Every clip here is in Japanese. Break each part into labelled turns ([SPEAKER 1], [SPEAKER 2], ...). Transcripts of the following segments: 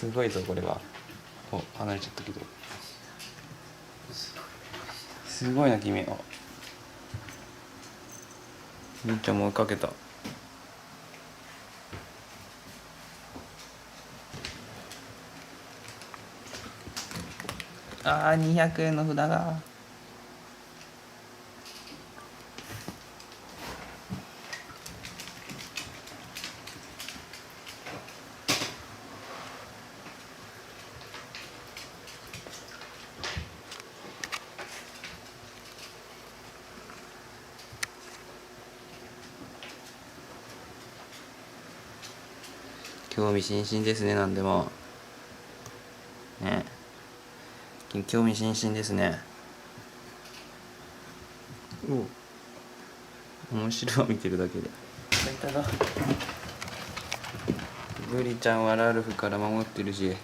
[SPEAKER 1] すごいぞこれは。お、離れちゃったけど。すごいな君。あ、りんちゃんも追いかけた。あー、200円の札が。興味津々ですね。なんでもね、興味津々ですね。面白いわ、見てるだけで。いたな。ブリちゃんはラルフから守ってるし。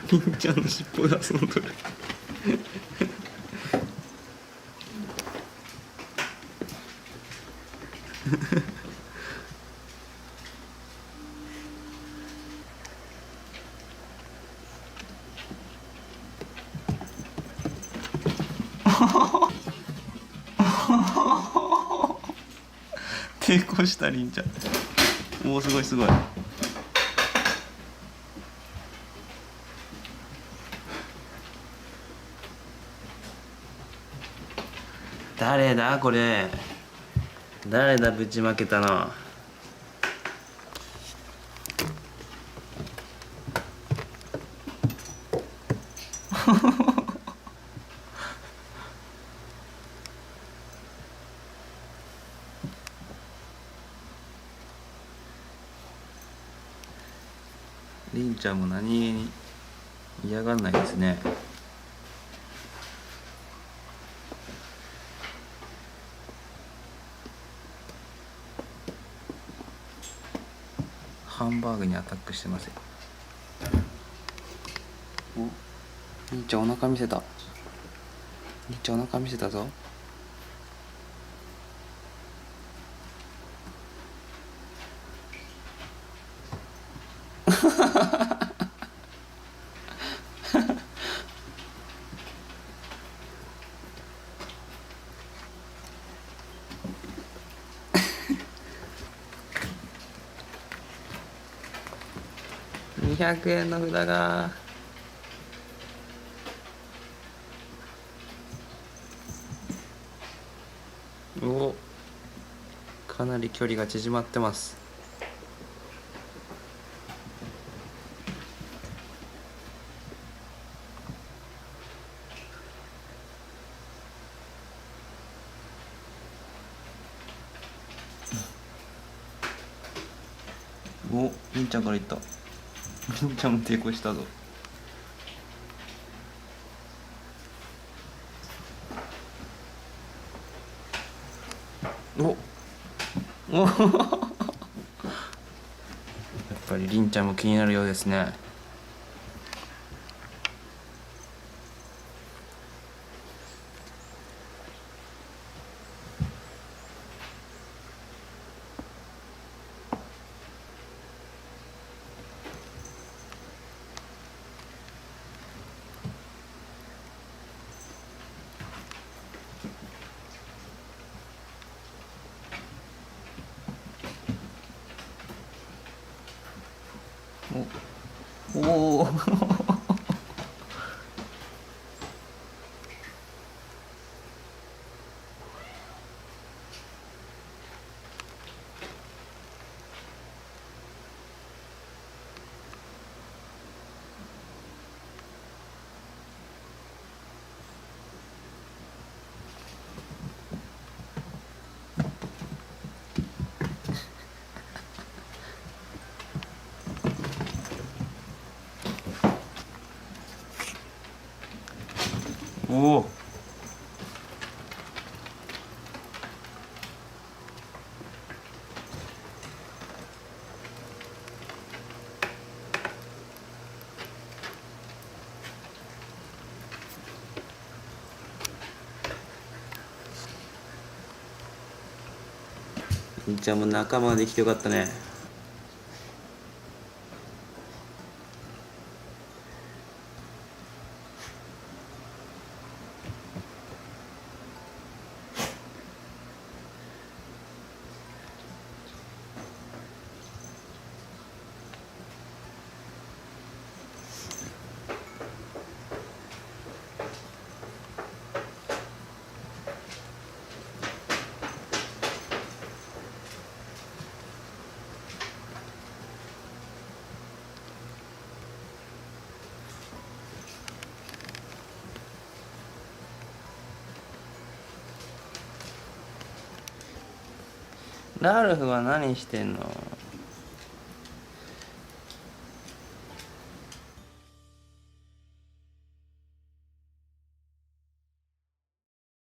[SPEAKER 1] りんちゃんの尻尾で遊んどる。抵抗したりんちゃん。おお、すごいすごい。誰だこれ。誰だぶちまけたの。りんちゃんも何気に嫌がんないですね。ハンバーグにアタックしてますよ。お、りんちゃんお腹見せた。りんちゃんお腹見せたぞ。200円の札が。お、かなり距離が縮まってます。お、りんちゃんからいった。りんちゃんも抵抗したぞ。おおやっぱりりんちゃんも気になるようですね。おおおお。金ちゃんも仲間ができてよかったね。ラルフは何してんの？